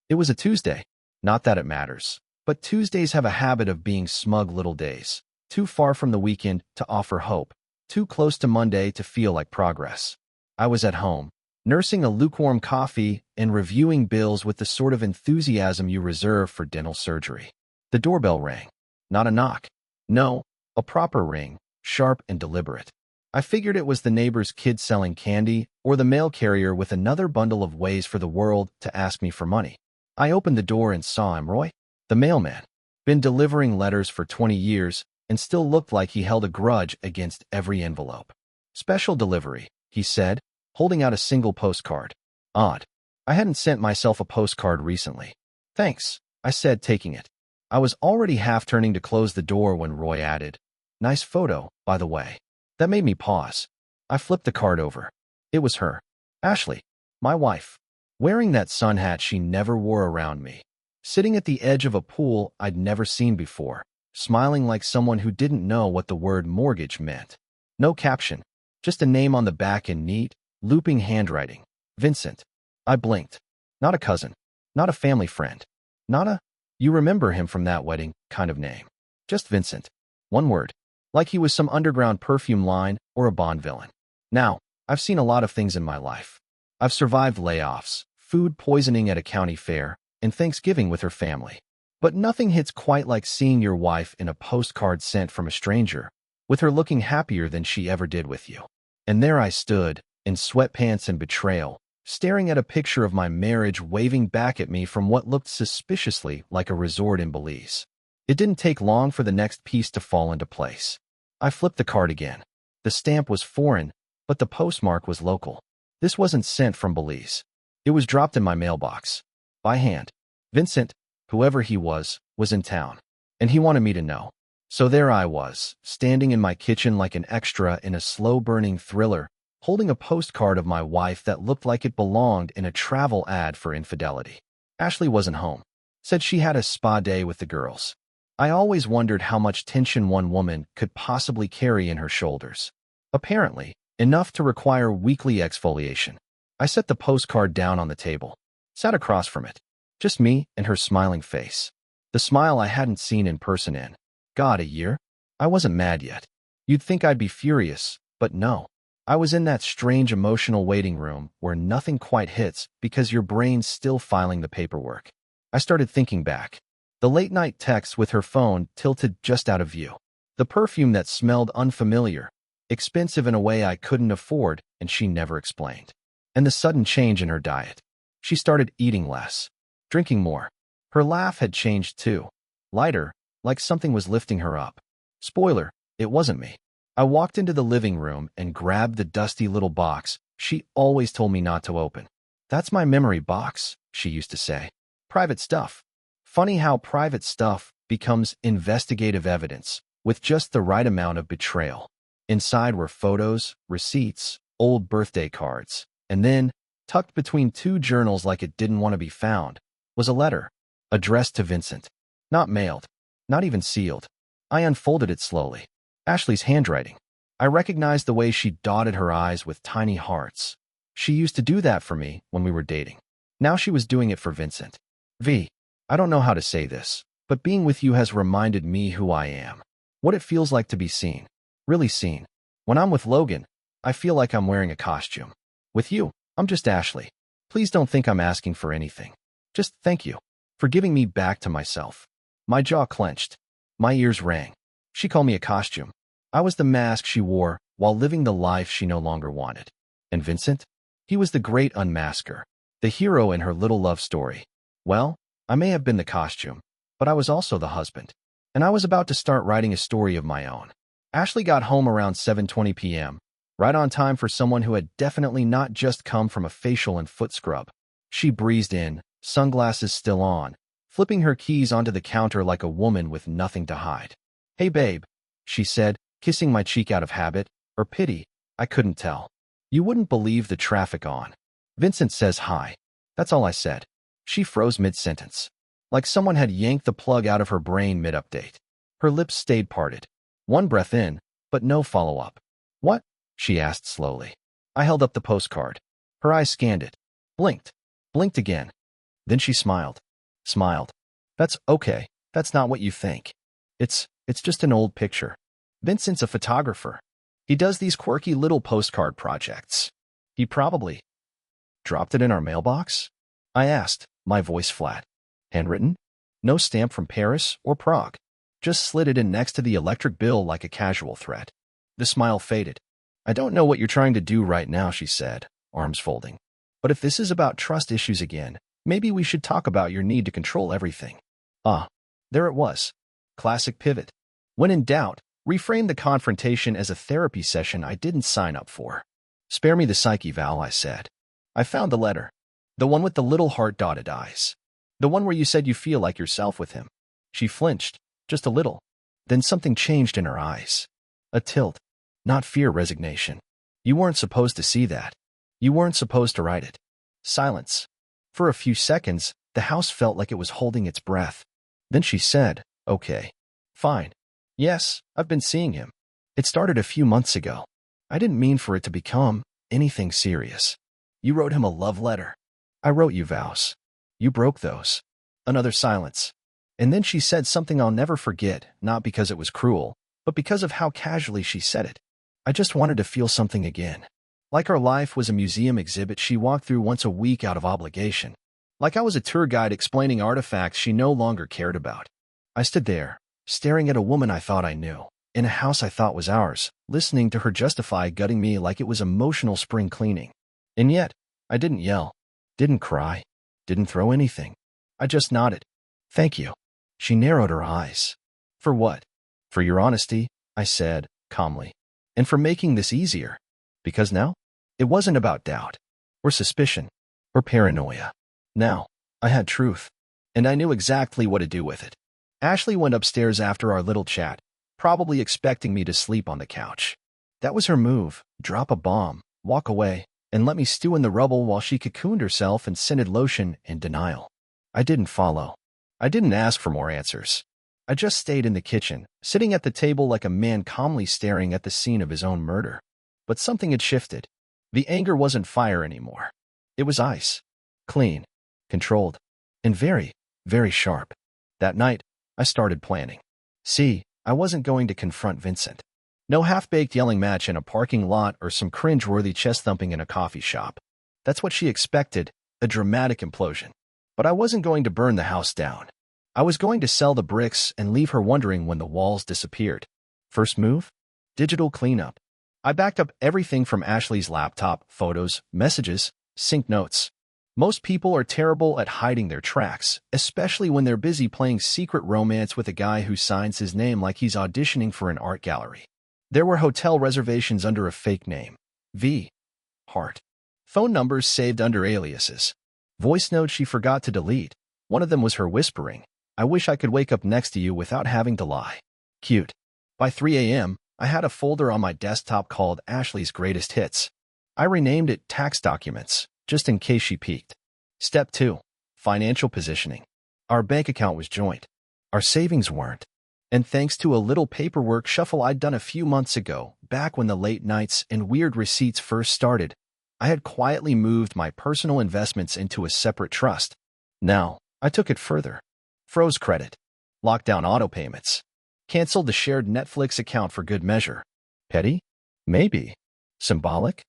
It was a Tuesday. Not that it matters. But Tuesdays have a habit of being smug little days. Too far from the weekend to offer hope. Too close to Monday to feel like progress. I was at home, nursing a lukewarm coffee and reviewing bills with the sort of enthusiasm you reserve for dental surgery. The doorbell rang. Not a knock. No, a proper ring, sharp and deliberate. I figured it was the neighbor's kid selling candy or the mail carrier with another bundle of ways for the world to ask me for money. I opened the door and saw him, Roy, the mailman. Been delivering letters for 20 years and still looked like he held a grudge against every envelope. Special delivery, he said, holding out a single postcard. Odd. I hadn't sent myself a postcard recently. Thanks, I said, taking it. I was already half turning to close the door when Roy added, nice photo, by the way. That made me pause. I flipped the card over. It was her. Ashley, my wife, wearing that sun hat she never wore around me, sitting at the edge of a pool I'd never seen before, smiling like someone who didn't know what the word mortgage meant. No caption, just a name on the back in neat, looping handwriting. Vincent. I blinked. Not a cousin. Not a family friend. Not a, you remember him from that wedding, kind of name. Just Vincent. One word. Like he was some underground perfume line or a Bond villain. Now, I've seen a lot of things in my life. I've survived layoffs, food poisoning at a county fair, and Thanksgiving with her family. But nothing hits quite like seeing your wife in a postcard sent from a stranger, with her looking happier than she ever did with you. And there I stood, in sweatpants and betrayal, staring at a picture of my marriage waving back at me from what looked suspiciously like a resort in Belize. It didn't take long for the next piece to fall into place. I flipped the card again. The stamp was foreign, but the postmark was local. This wasn't sent from Belize. It was dropped in my mailbox. By hand. Vincent, whoever he was in town. And he wanted me to know. So there I was, standing in my kitchen like an extra in a slow-burning thriller, holding a postcard of my wife that looked like it belonged in a travel ad for infidelity. Ashley wasn't home. Said she had a spa day with the girls. I always wondered how much tension one woman could possibly carry in her shoulders. Apparently, enough to require weekly exfoliation. I set the postcard down on the table, sat across from it. Just me and her smiling face. The smile I hadn't seen in person in, God, a year? I wasn't mad yet. You'd think I'd be furious, but no. I was in that strange emotional waiting room where nothing quite hits because your brain's still filing the paperwork. I started thinking back. The late-night texts with her phone tilted just out of view. The perfume that smelled unfamiliar, expensive in a way I couldn't afford, and she never explained. And the sudden change in her diet. She started eating less, drinking more. Her laugh had changed too. Lighter, like something was lifting her up. Spoiler, it wasn't me. I walked into the living room and grabbed the dusty little box she always told me not to open. That's my memory box, she used to say. Private stuff. Funny how private stuff becomes investigative evidence with just the right amount of betrayal. Inside were photos, receipts, old birthday cards, and then, tucked between two journals like it didn't want to be found, was a letter, addressed to Vincent. Not mailed, not even sealed. I unfolded it slowly. Ashley's handwriting. I recognized the way she dotted her I's with tiny hearts. She used to do that for me when we were dating. Now she was doing it for Vincent. V. I don't know how to say this, but being with you has reminded me who I am. What it feels like to be seen. Really seen. When I'm with Logan, I feel like I'm wearing a costume. With you, I'm just Ashley. Please don't think I'm asking for anything. Just thank you for giving me back to myself. My jaw clenched. My ears rang. She called me a costume. I was the mask she wore while living the life she no longer wanted. And Vincent? He was the great unmasker, the hero in her little love story. Well, I may have been the costume, but I was also the husband. And I was about to start writing a story of my own. Ashley got home around 7:20 p.m., right on time for someone who had definitely not just come from a facial and foot scrub. She breezed in, sunglasses still on, flipping her keys onto the counter like a woman with nothing to hide. Hey babe, she said, kissing my cheek out of habit, or pity, I couldn't tell. You wouldn't believe the traffic on. Vincent says hi. That's all I said. She froze mid-sentence, like someone had yanked the plug out of her brain mid-update. Her lips stayed parted. One breath in, but no follow-up. What? She asked slowly. I held up the postcard. Her eyes scanned it. Blinked. Blinked again. Then she smiled. Smiled. That's okay. That's not what you think. It's just an old picture. Vincent's a photographer. He does these quirky little postcard projects. He probably dropped it in our mailbox? I asked, my voice flat. Handwritten? No stamp from Paris or Prague. Just slid it in next to the electric bill like a casual threat. The smile faded. I don't know what you're trying to do right now, she said, arms folding. But if this is about trust issues again, maybe we should talk about your need to control everything. There it was. Classic pivot. When in doubt, reframe the confrontation as a therapy session I didn't sign up for. Spare me the psyche, Val, I said. I found the letter. The one with the little heart-dotted eyes. The one where you said you feel like yourself with him. She flinched, just a little. Then something changed in her eyes. A tilt. Not fear, resignation. You weren't supposed to see that. You weren't supposed to write it. Silence. For a few seconds, the house felt like it was holding its breath. Then she said, okay. Fine. Yes, I've been seeing him. It started a few months ago. I didn't mean for it to become anything serious. You wrote him a love letter. I wrote you vows. You broke those. Another silence. And then she said something I'll never forget, not because it was cruel, but because of how casually she said it. I just wanted to feel something again. Like our life was a museum exhibit she walked through once a week out of obligation. Like I was a tour guide explaining artifacts she no longer cared about. I stood there, staring at a woman I thought I knew, in a house I thought was ours, listening to her justify gutting me like it was emotional spring cleaning. And yet, I didn't yell, didn't cry, didn't throw anything. I just nodded. Thank you. She narrowed her eyes. For what? For your honesty, I said, calmly. And for making this easier. Because now, it wasn't about doubt, or suspicion, or paranoia. Now, I had truth, and I knew exactly what to do with it. Ashley went upstairs after our little chat, probably expecting me to sleep on the couch. That was her move, drop a bomb, walk away, and let me stew in the rubble while she cocooned herself in scented lotion in denial. I didn't follow. I didn't ask for more answers. I just stayed in the kitchen, sitting at the table like a man calmly staring at the scene of his own murder. But something had shifted. The anger wasn't fire anymore. It was ice. Clean, controlled, and very, very sharp. That night, I started planning. See, I wasn't going to confront Vincent. No half-baked yelling match in a parking lot or some cringe-worthy chest-thumping in a coffee shop. That's what she expected, a dramatic implosion. But I wasn't going to burn the house down. I was going to sell the bricks and leave her wondering when the walls disappeared. First move? Digital cleanup. I backed up everything from Ashley's laptop, photos, messages, sync notes. Most people are terrible at hiding their tracks, especially when they're busy playing secret romance with a guy who signs his name like he's auditioning for an art gallery. There were hotel reservations under a fake name. V. Hart. Phone numbers saved under aliases. Voice notes she forgot to delete. One of them was her whispering, I wish I could wake up next to you without having to lie. Cute. By 3 a.m., I had a folder on my desktop called Ashley's Greatest Hits. I renamed it Tax Documents, just in case she peeked. Step 2. Financial positioning. Our bank account was joint. Our savings weren't. And thanks to a little paperwork shuffle I'd done a few months ago, back when the late nights and weird receipts first started, I had quietly moved my personal investments into a separate trust. Now, I took it further. Froze credit. Locked down auto payments. Canceled the shared Netflix account for good measure. Petty? Maybe. Symbolic?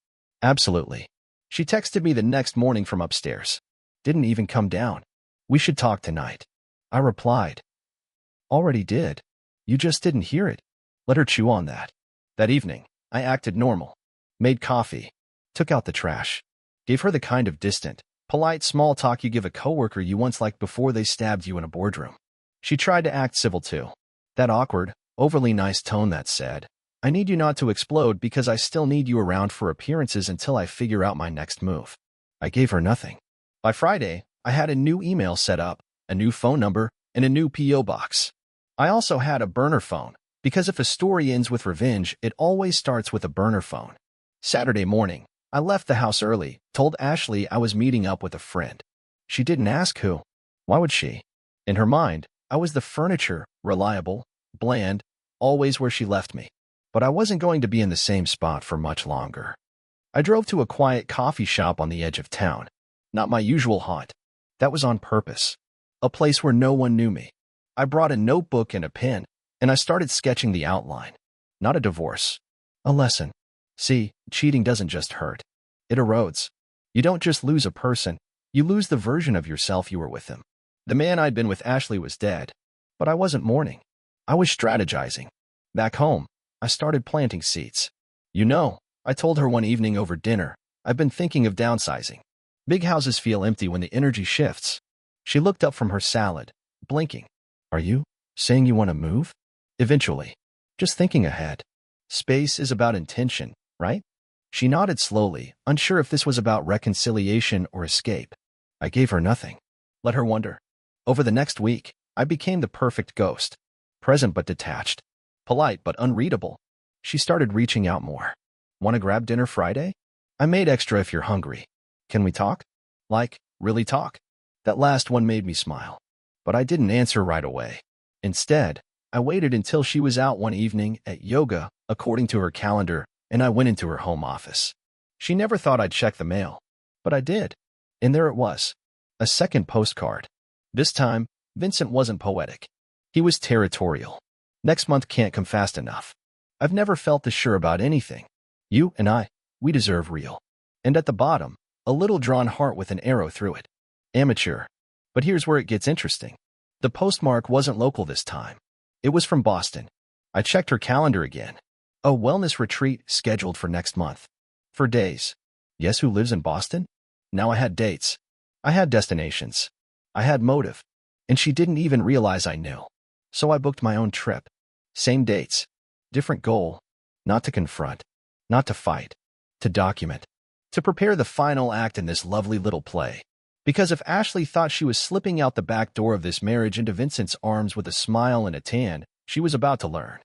Absolutely. She texted me the next morning from upstairs. Didn't even come down. We should talk tonight. I replied. Already did. You just didn't hear it. Let her chew on that. That evening, I acted normal. Made coffee. Took out the trash. Gave her the kind of distant, polite small talk you give a coworker you once liked before they stabbed you in a boardroom. She tried to act civil too. That awkward, overly nice tone that said, I need you not to explode because I still need you around for appearances until I figure out my next move. I gave her nothing. By Friday, I had a new email set up, a new phone number, and a new P.O. box. I also had a burner phone, because if a story ends with revenge, it always starts with a burner phone. Saturday morning, I left the house early, told Ashley I was meeting up with a friend. She didn't ask who. Why would she? In her mind, I was the furniture, reliable, bland, always where she left me. But I wasn't going to be in the same spot for much longer. I drove to a quiet coffee shop on the edge of town. Not my usual haunt. That was on purpose. A place where no one knew me. I brought a notebook and a pen, and I started sketching the outline. Not a divorce. A lesson. See, cheating doesn't just hurt. It erodes. You don't just lose a person, you lose the version of yourself you were with them. The man I'd been with Ashley was dead, but I wasn't mourning. I was strategizing. Back home, I started planting seeds. I told her one evening over dinner, I've been thinking of downsizing. Big houses feel empty when the energy shifts. She looked up from her salad, blinking. Are you saying you want to move? Eventually. Just thinking ahead. Space is about intention, right? She nodded slowly, unsure if this was about reconciliation or escape. I gave her nothing. Let her wonder. Over the next week, I became the perfect ghost. Present but detached. Polite but unreadable. She started reaching out more. Want to grab dinner Friday? I made extra if you're hungry. Can we talk? Like, really talk? That last one made me smile. But I didn't answer right away. Instead, I waited until she was out one evening at yoga, according to her calendar, and I went into her home office. She never thought I'd check the mail, but I did. And there it was. A second postcard. This time, Vincent wasn't poetic. He was territorial. Next month can't come fast enough. I've never felt this sure about anything. You and I, we deserve real. And at the bottom, a little drawn heart with an arrow through it. Amateur. But here's where it gets interesting. The postmark wasn't local this time. It was from Boston. I checked her calendar again. A wellness retreat scheduled for next month. For days. Yes, who lives in Boston? Now I had dates. I had destinations. I had motive. And she didn't even realize I knew. So I booked my own trip. Same dates. Different goal. Not to confront. Not to fight. To document. To prepare the final act in this lovely little play. Because if Ashley thought she was slipping out the back door of this marriage into Vincent's arms with a smile and a tan, she was about to learn.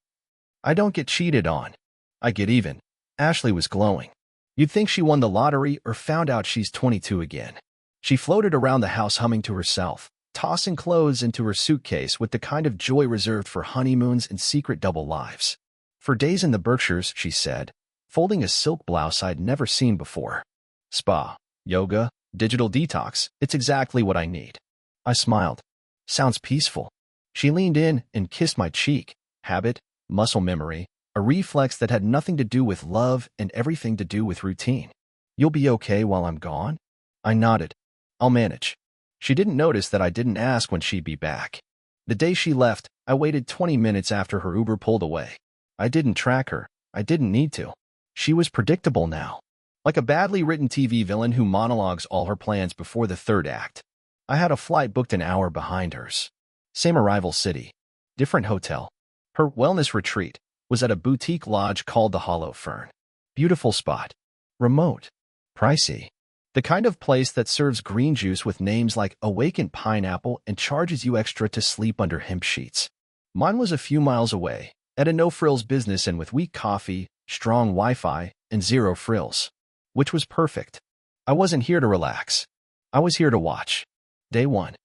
I don't get cheated on. I get even. Ashley was glowing. You'd think she won the lottery or found out she's 22 again. She floated around the house humming to herself, tossing clothes into her suitcase with the kind of joy reserved for honeymoons and secret double lives. For days in the Berkshires, she said, folding a silk blouse I'd never seen before. Spa, yoga, digital detox, it's exactly what I need. I smiled. Sounds peaceful. She leaned in and kissed my cheek. Habit, muscle memory, a reflex that had nothing to do with love and everything to do with routine. You'll be okay while I'm gone? I nodded. I'll manage. She didn't notice that I didn't ask when she'd be back. The day she left, I waited 20 minutes after her Uber pulled away. I didn't track her. I didn't need to. She was predictable now. Like a badly written TV villain who monologues all her plans before the third act. I had a flight booked an hour behind hers. Same arrival city. Different hotel. Her wellness retreat was at a boutique lodge called the Hollow Fern. Beautiful spot. Remote. Pricey. The kind of place that serves green juice with names like Awakened Pineapple and charges you extra to sleep under hemp sheets. Mine was a few miles away, at a no-frills business and with weak coffee, strong Wi-Fi, and zero frills. Which was perfect. I wasn't here to relax. I was here to watch. Day 1.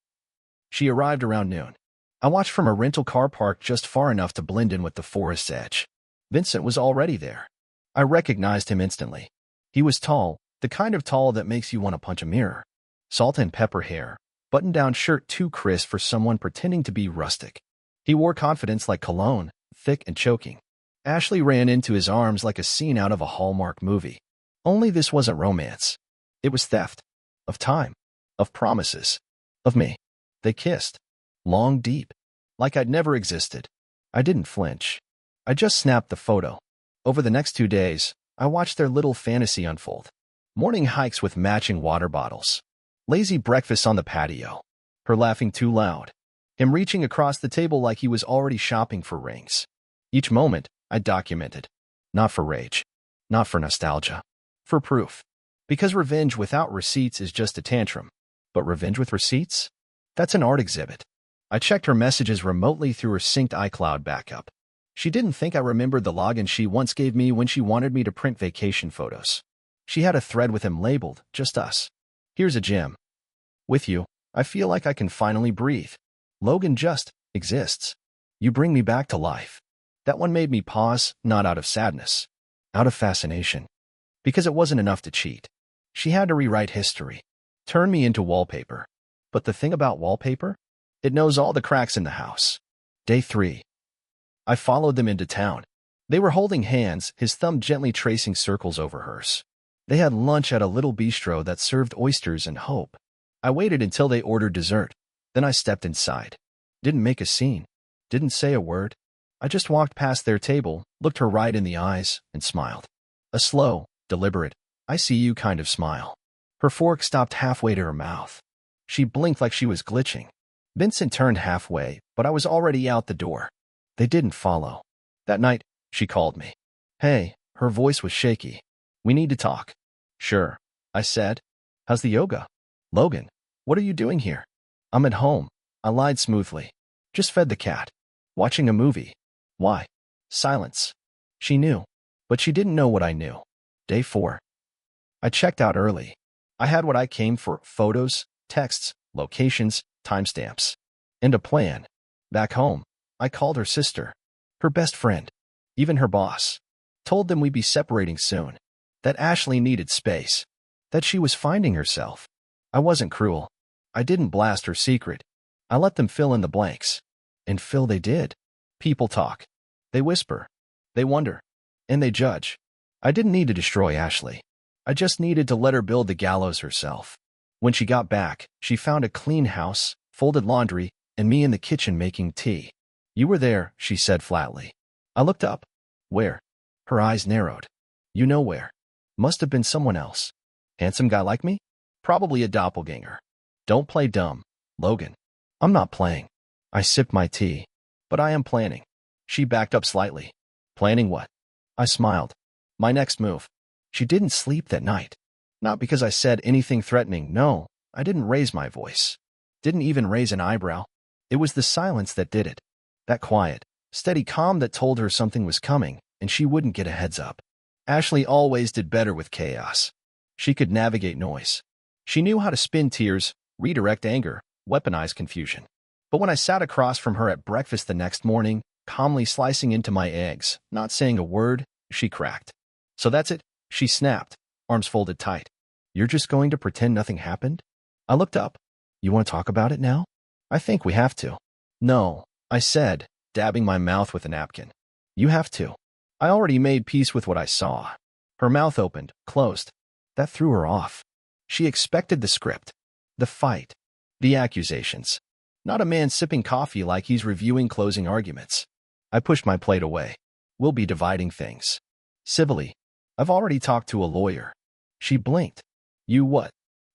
She arrived around noon. I watched from a rental car park just far enough to blend in with the forest's edge. Vincent was already there. I recognized him instantly. He was tall, the kind of tall that makes you want to punch a mirror. Salt and pepper hair, button-down shirt too crisp for someone pretending to be rustic. He wore confidence like cologne, thick and choking. Ashley ran into his arms like a scene out of a Hallmark movie. Only this wasn't romance. It was theft. Of time. Of promises. Of me. They kissed. Long, deep. Like I'd never existed. I didn't flinch. I just snapped the photo. Over the next 2 days, I watched their little fantasy unfold. Morning hikes with matching water bottles. Lazy breakfasts on the patio. Her laughing too loud. Him reaching across the table like he was already shopping for rings. Each moment, I documented. Not for rage. Not for nostalgia. For proof. Because revenge without receipts is just a tantrum. But revenge with receipts? That's an art exhibit. I checked her messages remotely through her synced iCloud backup. She didn't think I remembered the login she once gave me when she wanted me to print vacation photos. She had a thread with him labeled, just us. Here's a gem. With you, I feel like I can finally breathe. Logan just exists. You bring me back to life. That one made me pause, not out of sadness. Out of fascination. Because it wasn't enough to cheat. She had to rewrite history. Turn me into wallpaper. But the thing about wallpaper? It knows all the cracks in the house. Day 3. I followed them into town. They were holding hands, his thumb gently tracing circles over hers. They had lunch at a little bistro that served oysters and hope. I waited until they ordered dessert. Then I stepped inside. Didn't make a scene. Didn't say a word. I just walked past their table, looked her right in the eyes, and smiled. A slow, deliberate, I see you kind of smile. Her fork stopped halfway to her mouth. She blinked like she was glitching. Vincent turned halfway, but I was already out the door. They didn't follow. That night, she called me. Hey, her voice was shaky. We need to talk. Sure, I said. How's the yoga? Logan, what are you doing here? I'm at home. I lied smoothly. Just fed the cat. Watching a movie. Why? Silence. She knew, but she didn't know what I knew. Day 4. I checked out early. I had what I came for: photos, texts, locations, timestamps, and a plan. Back home, I called her sister, her best friend, even her boss. Told them we'd be separating soon, that Ashley needed space, that she was finding herself. I wasn't cruel. I didn't blast her secret. I let them fill in the blanks. And fill they did. People talk. They whisper. They wonder. And they judge. I didn't need to destroy Ashley. I just needed to let her build the gallows herself. When she got back, she found a clean house, folded laundry, and me in the kitchen making tea. You were there, she said flatly. I looked up. Where? Her eyes narrowed. You know where. Must have been someone else. Handsome guy like me? Probably a doppelganger. Don't play dumb, Logan. I'm not playing. I sipped my tea. But I am planning. She backed up slightly. Planning what? I smiled. My next move. She didn't sleep that night. Not because I said anything threatening. No, I didn't raise my voice. Didn't even raise an eyebrow. It was the silence that did it. That quiet, steady calm that told her something was coming, and she wouldn't get a heads up. Ashley always did better with chaos. She could navigate noise. She knew how to spin tears, redirect anger, weaponize confusion. But when I sat across from her at breakfast the next morning, calmly slicing into my eggs, not saying a word, she cracked. So that's it, she snapped, arms folded tight. You're just going to pretend nothing happened? I looked up. You want to talk about it now? I think we have to. No, I said, dabbing my mouth with a napkin. You have to. I already made peace with what I saw. Her mouth opened, closed. That threw her off. She expected the script, the fight, the accusations. Not a man sipping coffee like he's reviewing closing arguments. I pushed my plate away. We'll be dividing things. Civilly. I've already talked to a lawyer. She blinked. You what?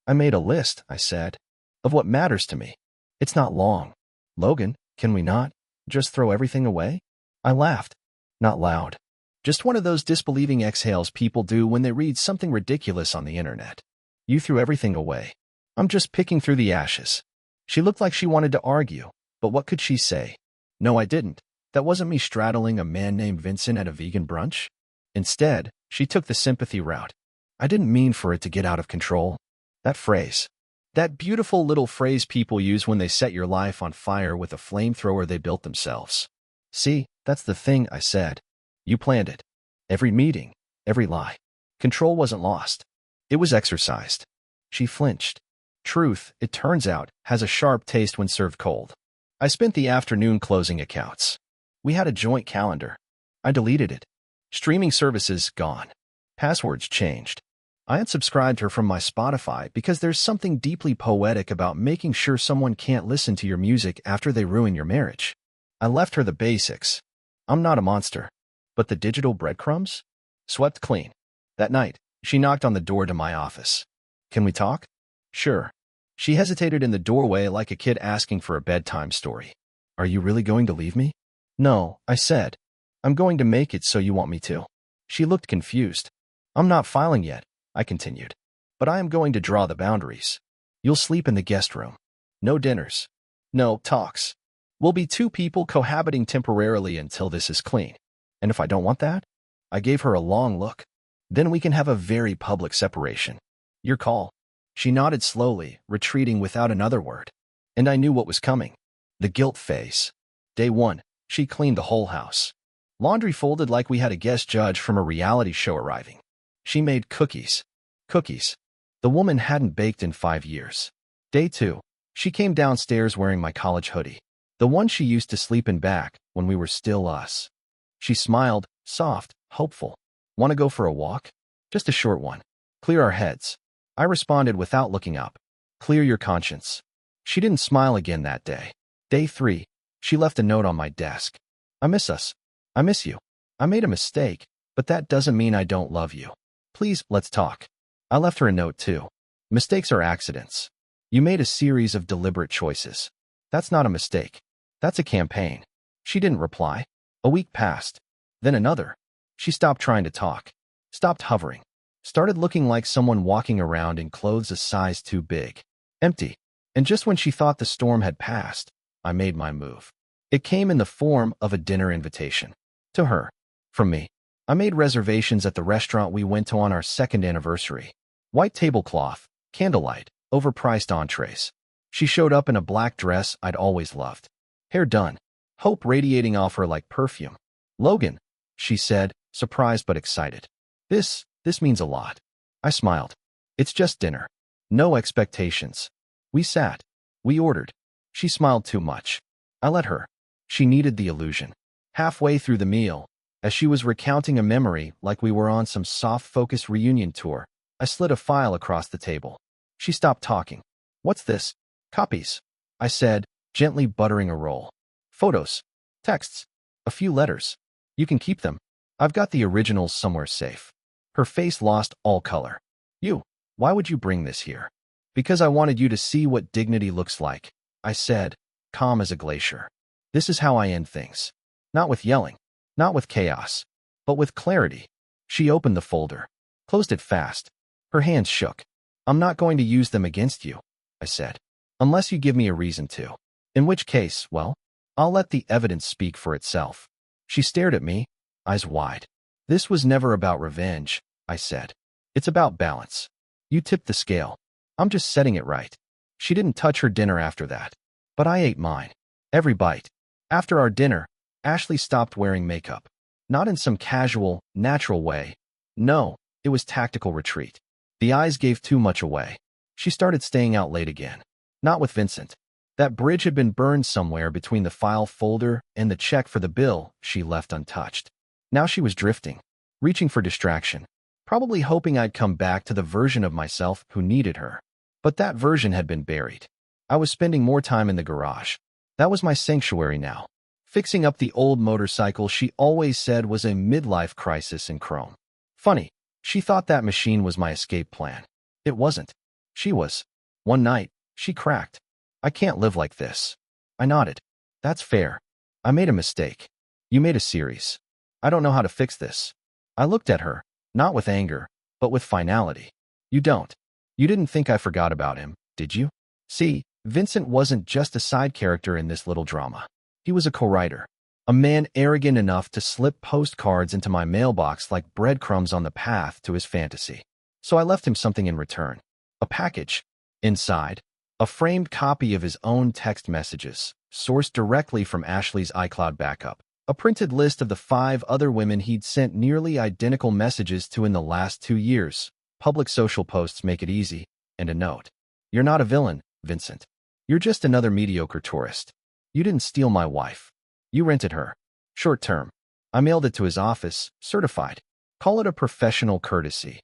I made a list, I said, of what matters to me. It's not long. Logan, can we not just throw everything away? I laughed. Not loud. Just one of those disbelieving exhales people do when they read something ridiculous on the internet. You threw everything away. I'm just picking through the ashes. She looked like she wanted to argue, but what could she say? No, I didn't. That wasn't me straddling a man named Vincent at a vegan brunch. Instead, she took the sympathy route. I didn't mean for it to get out of control. That phrase. That beautiful little phrase people use when they set your life on fire with a flamethrower they built themselves. See, that's the thing, I said. You planned it. Every meeting, every lie. Control wasn't lost. It was exercised. She flinched. Truth, it turns out, has a sharp taste when served cold. I spent the afternoon closing accounts. We had a joint calendar. I deleted it. Streaming services gone. Passwords changed. I unsubscribed her from my Spotify because there's something deeply poetic about making sure someone can't listen to your music after they ruin your marriage. I left her the basics. I'm not a monster. But the digital breadcrumbs? Swept clean. That night, she knocked on the door to my office. Can we talk? Sure. She hesitated in the doorway like a kid asking for a bedtime story. Are you really going to leave me? No, I said. I'm going to make it so you want me to. She looked confused. I'm not filing yet, I continued. But I am going to draw the boundaries. You'll sleep in the guest room. No dinners. No talks. We'll be two people cohabiting temporarily until this is clean. And if I don't want that? I gave her a long look. Then we can have a very public separation. Your call. She nodded slowly, retreating without another word. And I knew what was coming. The guilt phase. Day 1, she cleaned the whole house. Laundry folded like we had a guest judge from a reality show arriving. She made cookies. Cookies. The woman hadn't baked in 5 years. Day 2, She came downstairs wearing my college hoodie, the one she used to sleep in back when we were still us. She smiled, soft, hopeful. Want to go for a walk? Just a short one. Clear our heads. I responded without looking up. Clear your conscience. She didn't smile again that day. Day 3, she left a note on my desk. I miss us. I miss you. I made a mistake, but that doesn't mean I don't love you. Please, let's talk. I left her a note too. Mistakes are accidents. You made a series of deliberate choices. That's not a mistake. That's a campaign. She didn't reply. A week passed. Then another. She stopped trying to talk. Stopped hovering. Started looking like someone walking around in clothes a size too big. Empty. And just when she thought the storm had passed, I made my move. It came in the form of a dinner invitation. To her. From me. I made reservations at the restaurant we went to on our 2nd anniversary. White tablecloth, candlelight, overpriced entrees. She showed up in a black dress I'd always loved. Hair done. Hope radiating off her like perfume. Logan, she said, surprised but excited. This means a lot. I smiled. It's just dinner. No expectations. We sat. We ordered. She smiled too much. I let her. She needed the illusion. Halfway through the meal, as she was recounting a memory like we were on some soft-focus reunion tour, I slid a file across the table. She stopped talking. What's this? Copies, I said, gently buttering a roll. Photos. Texts. A few letters. You can keep them. I've got the originals somewhere safe. Her face lost all color. You, why would you bring this here? Because I wanted you to see what dignity looks like, I said, calm as a glacier. This is how I end things. Not with yelling, not with chaos, but with clarity. She opened the folder, closed it fast. Her hands shook. I'm not going to use them against you, I said, unless you give me a reason to. In which case, well, I'll let the evidence speak for itself. She stared at me, eyes wide. This was never about revenge, I said. It's about balance. You tipped the scale. I'm just setting it right. She didn't touch her dinner after that, but I ate mine. Every bite. After our dinner, Ashley stopped wearing makeup. Not in some casual, natural way. No, it was tactical retreat. The eyes gave too much away. She started staying out late again. Not with Vincent. That bridge had been burned somewhere between the file folder and the check for the bill she left untouched. Now she was drifting, reaching for distraction, probably hoping I'd come back to the version of myself who needed her. But that version had been buried. I was spending more time in the garage. That was my sanctuary now. Fixing up the old motorcycle she always said was a midlife crisis in chrome. Funny, she thought that machine was my escape plan. It wasn't. She was. One night, she cracked. I can't live like this. I nodded. That's fair. I made a mistake. You made a series. I don't know how to fix this. I looked at her, not with anger, but with finality. You don't. You didn't think I forgot about him, did you? See, Vincent wasn't just a side character in this little drama. He was a co-writer. A man arrogant enough to slip postcards into my mailbox like breadcrumbs on the path to his fantasy. So I left him something in return. A package. Inside, a framed copy of his own text messages, sourced directly from Ashley's iCloud backup. A printed list of the 5 other women he'd sent nearly identical messages to in the last 2 years. Public social posts make it easy. And a note. You're not a villain, Vincent. You're just another mediocre tourist. You didn't steal my wife. You rented her. Short term. I mailed it to his office, certified. Call it a professional courtesy.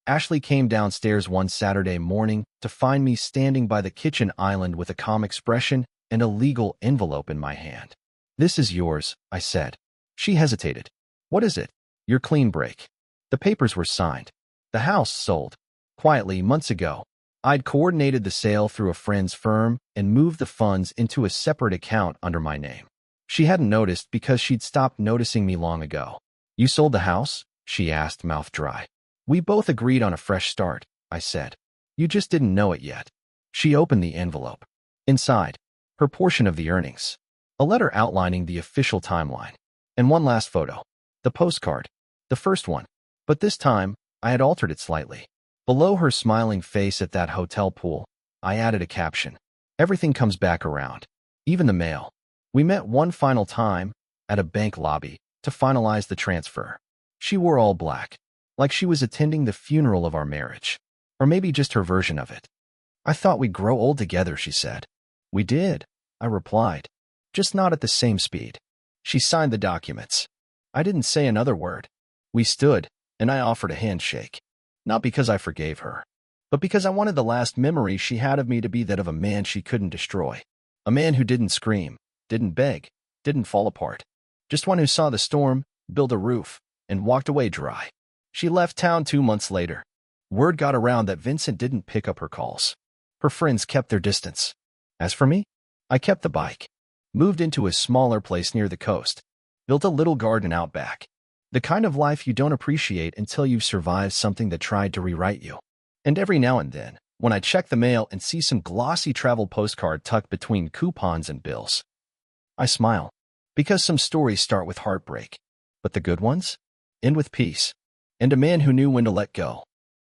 Ashley came downstairs one Saturday morning to find me standing by the kitchen island with a calm expression and a legal envelope in my hand. This is yours, I said. She hesitated. What is it? Your clean break. The papers were signed. The house sold. Quietly, months ago. I'd coordinated the sale through a friend's firm and moved the funds into a separate account under my name. She hadn't noticed because she'd stopped noticing me long ago. You sold the house? She asked, mouth dry. We both agreed on a fresh start, I said. You just didn't know it yet. She opened the envelope. Inside, her portion of the earnings. A letter outlining the official timeline. And one last photo. The postcard. The first one. But this time, I had altered it slightly. Below her smiling face at that hotel pool, I added a caption. Everything comes back around. Even the mail. We met one final time, at a bank lobby, to finalize the transfer. She wore all black. Like she was attending the funeral of our marriage. Or maybe just her version of it. I thought we'd grow old together, she said. We did, I replied, just not at the same speed. She signed the documents. I didn't say another word. We stood, and I offered a handshake. Not because I forgave her, but because I wanted the last memory she had of me to be that of a man she couldn't destroy. A man who didn't scream, didn't beg, didn't fall apart. Just one who saw the storm, built a roof, and walked away dry. She left town 2 months later. Word got around that Vincent didn't pick up her calls. Her friends kept their distance. As for me, I kept the bike, moved into a smaller place near the coast, built a little garden out back. The kind of life you don't appreciate until you've survived something that tried to rewrite you. And every now and then, when I check the mail and see some glossy travel postcard tucked between coupons and bills, I smile. Because some stories start with heartbreak, but the good ones end with peace, and a man who knew when to let go.